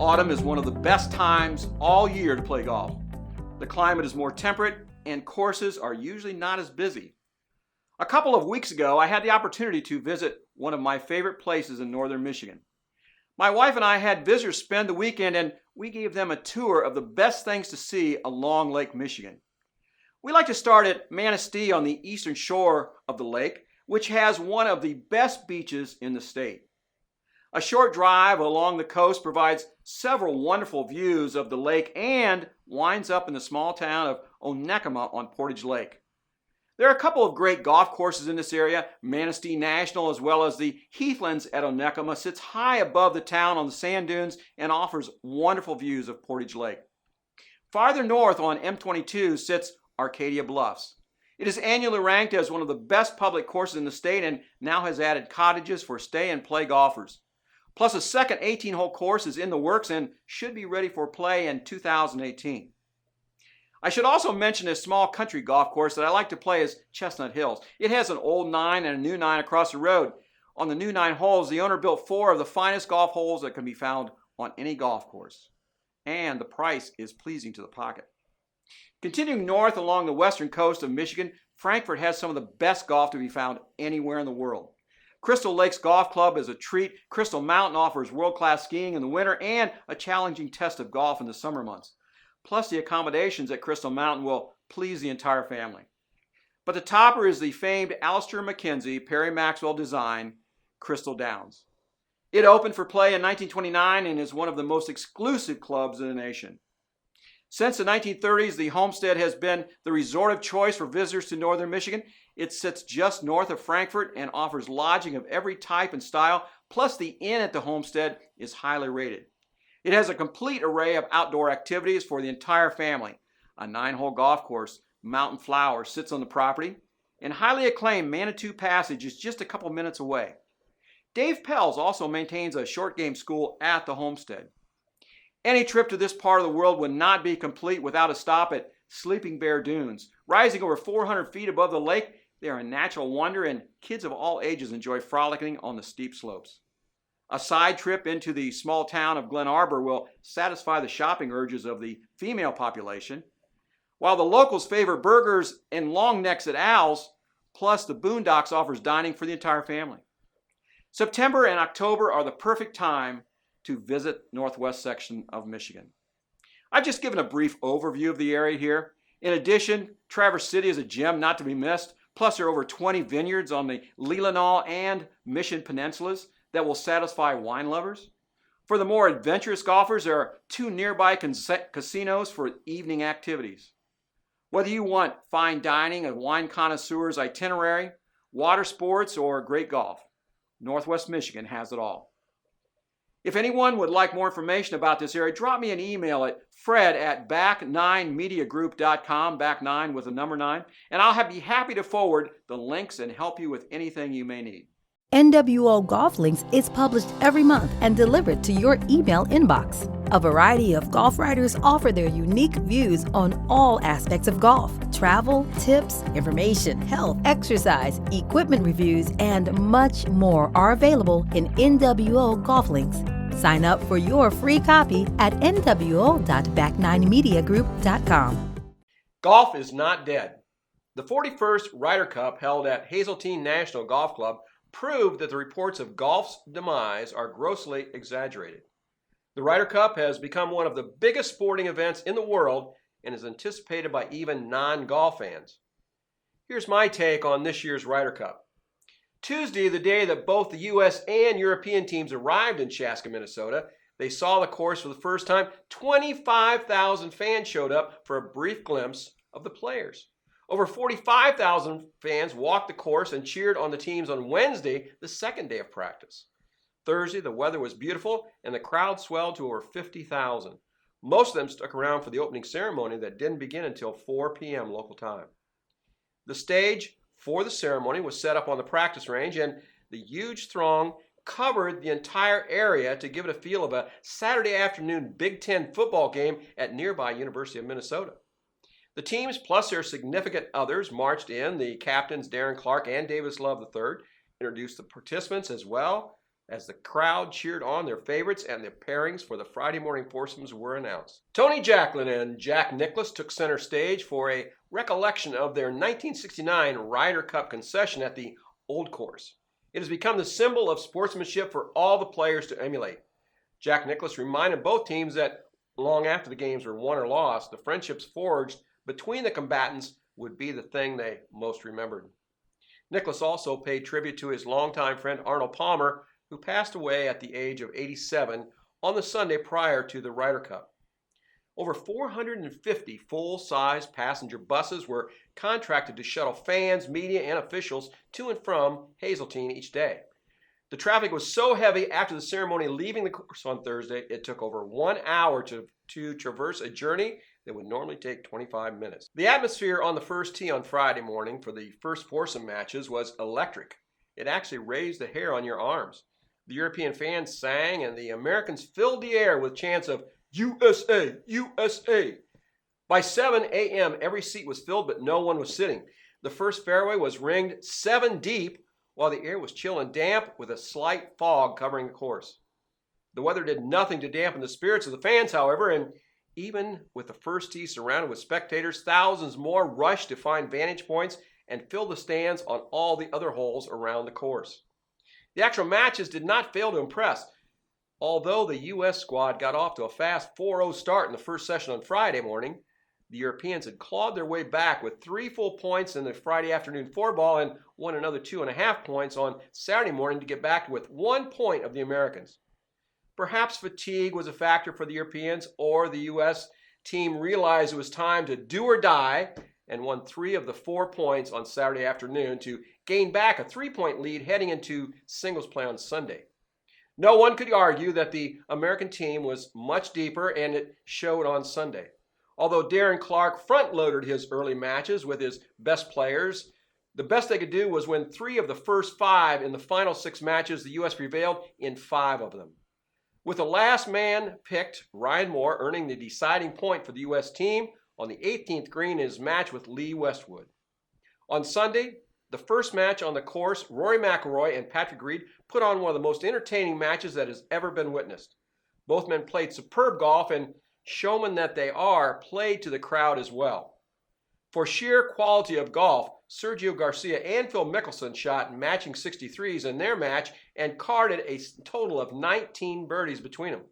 autumn is one of the best times all year to play golf. The climate is more temperate and courses are usually not as busy. A couple of weeks ago, I had the opportunity to visit one of my favorite places in northern Michigan. My wife and I had visitors spend the weekend and we gave them a tour of the best things to see along Lake Michigan. We like to start at Manistee on the eastern shore of the lake, which has one of the best beaches in the state. A short drive along the coast provides several wonderful views of the lake and winds up in the small town of Onekama on Portage Lake. There are a couple of great golf courses in this area. Manistee National, as well as the Heathlands at Onekama, sits high above the town on the sand dunes and offers wonderful views of Portage Lake. Farther north on M22 sits Arcadia Bluffs. It is annually ranked as one of the best public courses in the state and now has added cottages for stay and play golfers. Plus, a second 18-hole course is in the works and should be ready for play in 2018. I should also mention a small country golf course that I like to play is Chestnut Hills. It has an old 9 and a new 9 across the road. On the new 9 holes, the owner built 4 of the finest golf holes that can be found on any golf course. And the price is pleasing to the pocket. Continuing north along the western coast of Michigan, Frankfort has some of the best golf to be found anywhere in the world. Crystal Lakes Golf Club is a treat. Crystal Mountain offers world-class skiing in the winter and a challenging test of golf in the summer months. Plus, the accommodations at Crystal Mountain will please the entire family. But the topper is the famed Alistair McKenzie Perry Maxwell design Crystal Downs. It opened for play in 1929 and is one of the most exclusive clubs in the nation. Since the 1930s, the homestead has been the resort of choice for visitors to northern Michigan. It sits just north of Frankfort and offers lodging of every type and style, plus the inn at the homestead is highly rated. It has a complete array of outdoor activities for the entire family. A 9-hole golf course, Mountain Flower, sits on the property, and highly acclaimed Manitou Passage is just a couple minutes away. Dave Pells also maintains a short game school at the homestead. Any trip to this part of the world would not be complete without a stop at Sleeping Bear Dunes. Rising over 400 feet above the lake, they are a natural wonder and kids of all ages enjoy frolicking on the steep slopes. A side trip into the small town of Glen Arbor will satisfy the shopping urges of the female population, while the locals favor burgers and long necks at Al's, plus the Boondocks offers dining for the entire family. September and October are the perfect time to visit northwest section of Michigan. I've just given a brief overview of the area here. In addition, Traverse City is a gem not to be missed. Plus, there are over 20 vineyards on the Leelanau and Mission Peninsulas that will satisfy wine lovers. For the more adventurous golfers, there are 2 nearby casinos for evening activities. Whether you want fine dining, a wine connoisseur's itinerary, water sports, or great golf, Northwest Michigan has it all. If anyone would like more information about this area, drop me an email at fred@back9mediagroup.com, back9 with the number 9, and I'll be happy to forward the links and help you with anything you may need. NWO Golf Links is published every month and delivered to your email inbox. A variety of golf writers offer their unique views on all aspects of golf. Travel, tips, information, health, exercise, equipment reviews, and much more are available in NWO Golf Links. Sign up for your free copy at nwo.back9mediagroup.com. Golf is not dead. The 41st Ryder Cup held at Hazeltine National Golf Club proved that the reports of golf's demise are grossly exaggerated. The Ryder Cup has become one of the biggest sporting events in the world and is anticipated by even non-golf fans. Here's my take on this year's Ryder Cup. Tuesday, the day that both the U.S. and European teams arrived in Chaska, Minnesota, they saw the course for the first time. 25,000 fans showed up for a brief glimpse of the players. Over 45,000 fans walked the course and cheered on the teams on Wednesday, the second day of practice. Thursday, the weather was beautiful and the crowd swelled to over 50,000. Most of them stuck around for the opening ceremony that didn't begin until 4 p.m. local time. The stage for the ceremony was set up on the practice range, and the huge throng covered the entire area to give it a feel of a Saturday afternoon Big Ten football game at nearby University of Minnesota. The teams, plus their significant others, marched in. The captains, Darren Clark and Davis Love III, introduced the participants as well. as the crowd cheered on their favorites and the pairings for the Friday morning foursomes were announced. Tony Jacklin and Jack Nicklaus took center stage for a recollection of their 1969 Ryder Cup concession at the Old Course. It has become the symbol of sportsmanship for all the players to emulate. Jack Nicklaus reminded both teams that long after the games were won or lost, the friendships forged between the combatants would be the thing they most remembered. Nicklaus also paid tribute to his longtime friend Arnold Palmer, who passed away at the age of 87 on the Sunday prior to the Ryder Cup. Over 450 full-size passenger buses were contracted to shuttle fans, media, and officials to and from Hazeltine each day. The traffic was so heavy after the ceremony leaving the course on Thursday, it took over 1 hour to traverse a journey that would normally take 25 minutes. The atmosphere on the first tee on Friday morning for the first foursome matches was electric. It actually raised the hair on your arms. The European fans sang and the Americans filled the air with chants of USA, USA. By 7 a.m., every seat was filled, but no one was sitting. The first fairway was ringed 7 deep, while the air was chill and damp with a slight fog covering the course. The weather did nothing to dampen the spirits of the fans, however, and even with the first tee surrounded with spectators, thousands more rushed to find vantage points and fill the stands on all the other holes around the course. The actual matches did not fail to impress. Although the U.S. squad got off to a fast 4-0 start in the first session on Friday morning, the Europeans had clawed their way back with 3 full points in the Friday afternoon 4-ball and won another 2.5 points on Saturday morning to get back with 1 point of the Americans. Perhaps fatigue was a factor for the Europeans, or the U.S. team realized it was time to do or die and won 3 of the 4 points on Saturday afternoon to gain back a 3-point lead heading into singles play on Sunday. No one could argue that the American team was much deeper, and it showed on Sunday. Although Darren Clarke front-loaded his early matches with his best players, the best they could do was win 3 of the first 5 in the final 6 matches. The U.S. prevailed in 5 of them, with the last man picked, Ryan Moore, earning the deciding point for the U.S. team on the 18th green in his match with Lee Westwood. On Sunday, the first match on the course, Rory McIlroy and Patrick Reed put on one of the most entertaining matches that has ever been witnessed. Both men played superb golf, and showmen that they are, played to the crowd as well. For sheer quality of golf, Sergio Garcia and Phil Mickelson shot matching 63s in their match and carded a total of 19 birdies between them.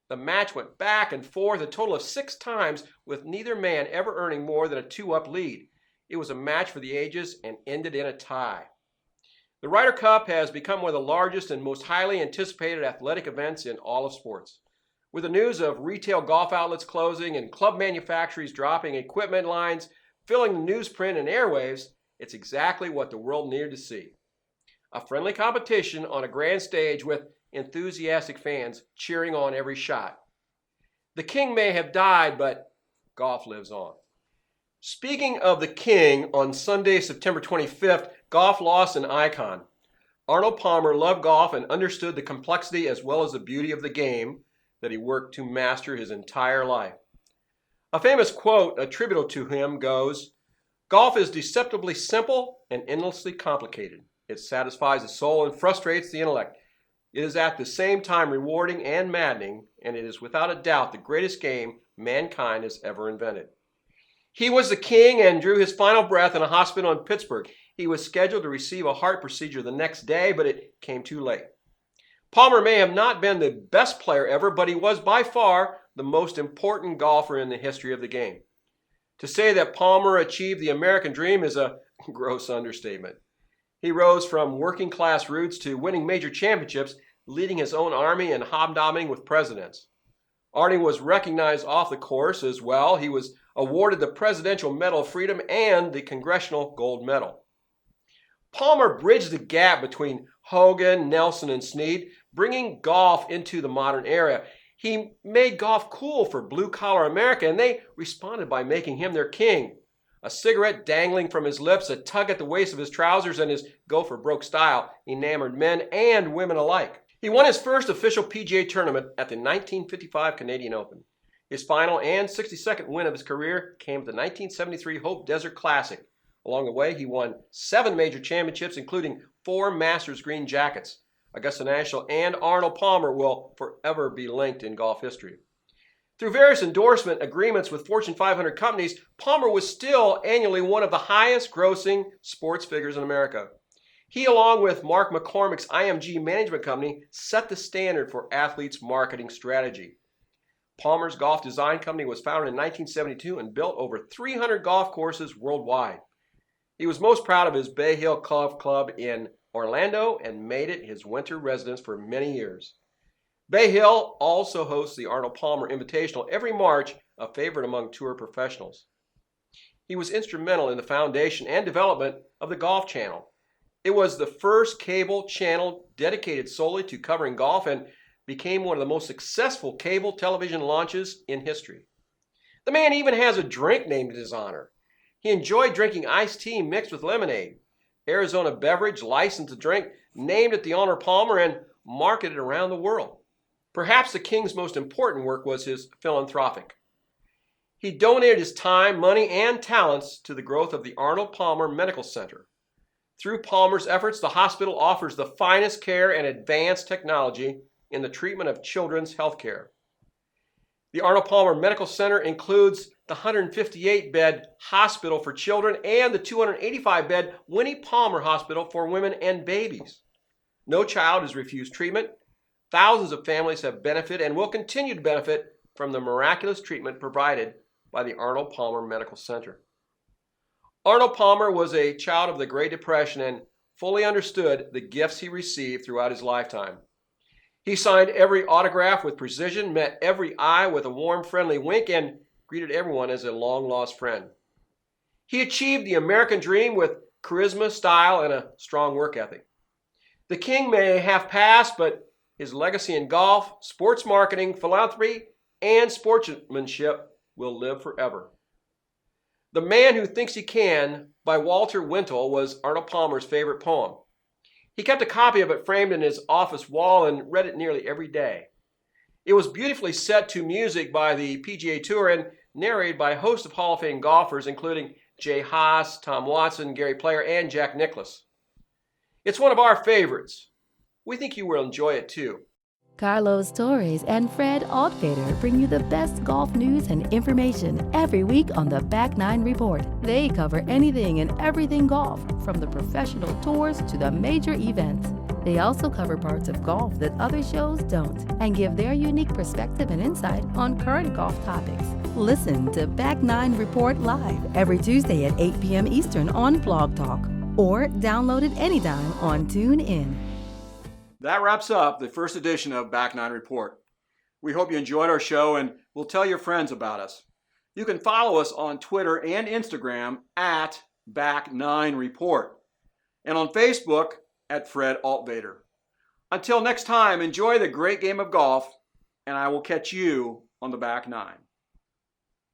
The match went back and forth a total of 6 times, with neither man ever earning more than a 2-up lead. It was a match for the ages and ended in a tie. The Ryder Cup has become one of the largest and most highly anticipated athletic events in all of sports. With the news of retail golf outlets closing and club manufacturers dropping equipment lines, filling the newsprint and airwaves, it's exactly what the world needed to see. A friendly competition on a grand stage with enthusiastic fans cheering on every shot. The king may have died, but golf lives on. Speaking of the king, on Sunday, September 25th, golf lost an icon. Arnold Palmer loved golf and understood the complexity as well as the beauty of the game that he worked to master his entire life. A famous quote attributable to him goes, "Golf is deceptively simple and endlessly complicated. It satisfies the soul and frustrates the intellect. It is at the same time rewarding and maddening, and it is without a doubt the greatest game mankind has ever invented." He was the king and drew his final breath in a hospital in Pittsburgh. He was scheduled to receive a heart procedure the next day, but it came too late. Palmer may have not been the best player ever, but he was by far the most important golfer in the history of the game. To say that Palmer achieved the American dream is a gross understatement. He rose from working class roots to winning major championships, leading his own army and hobnobbing with presidents. Arnie was recognized off the course as well. He was awarded the Presidential Medal of Freedom and the Congressional Gold Medal. Palmer bridged the gap between Hogan, Nelson, and Snead, bringing golf into the modern era. He made golf cool for blue-collar America, and they responded by making him their king. A cigarette dangling from his lips, a tug at the waist of his trousers, and his go-for-broke style enamored men and women alike. He won his first official PGA tournament at the 1955 Canadian Open. His final and 62nd win of his career came at the 1973 Hope Desert Classic. Along the way, he won 7 major championships, including 4 Masters green jackets. Augusta National, and Arnold Palmer will forever be linked in golf history. Through various endorsement agreements with Fortune 500 companies, Palmer was still annually one of the highest grossing sports figures in America. He, along with Mark McCormick's IMG Management Company, set the standard for athletes' marketing strategy. Palmer's Golf Design Company was founded in 1972 and built over 300 golf courses worldwide. He was most proud of his Bay Hill Golf Club in Orlando and made it his winter residence for many years. Bay Hill also hosts the Arnold Palmer Invitational every March, a favorite among tour professionals. He was instrumental in the foundation and development of the Golf Channel. It was the first cable channel dedicated solely to covering golf and became one of the most successful cable television launches in history. The man even has a drink named in his honor. He enjoyed drinking iced tea mixed with lemonade, Arizona beverage licensed to drink, named it the Honor Palmer and marketed around the world. Perhaps the king's most important work was his philanthropic. He donated his time, money, and talents to the growth of the Arnold Palmer Medical Center. Through Palmer's efforts, the hospital offers the finest care and advanced technology in the treatment of children's health care. The Arnold Palmer Medical Center includes the 158-bed hospital for children and the 285-bed Winnie Palmer Hospital for women and babies. No child is refused treatment. Thousands of families have benefited and will continue to benefit from the miraculous treatment provided by the Arnold Palmer Medical Center. Arnold Palmer was a child of the Great Depression and fully understood the gifts he received throughout his lifetime. He signed every autograph with precision, met every eye with a warm, friendly wink, and greeted everyone as a long-lost friend. He achieved the American dream with charisma, style, and a strong work ethic. The king may have passed, but his legacy in golf, sports marketing, philanthropy, and sportsmanship will live forever. The Man Who Thinks He Can by Walter Wintle was Arnold Palmer's favorite poem. He kept a copy of it framed in his office wall and read it nearly every day. It was beautifully set to music by the PGA Tour and narrated by a host of Hall of Fame golfers, including Jay Haas, Tom Watson, Gary Player, and Jack Nicklaus. It's one of our favorites. We think you will enjoy it too. Carlos Torres and Fred Altvader bring you the best golf news and information every week on the Back Nine Report. They cover anything and everything golf, from the professional tours to the major events. They also cover parts of golf that other shows don't and give their unique perspective and insight on current golf topics. Listen to Back Nine Report live every Tuesday at 8 p.m. Eastern on Blog Talk or download it anytime on TuneIn. That wraps up the first edition of Back Nine Report. We hope you enjoyed our show and will tell your friends about us. You can follow us on Twitter and Instagram at Back9 Report and on Facebook at Fred Altvader. Until next time, enjoy the great game of golf, and I will catch you on the Back Nine.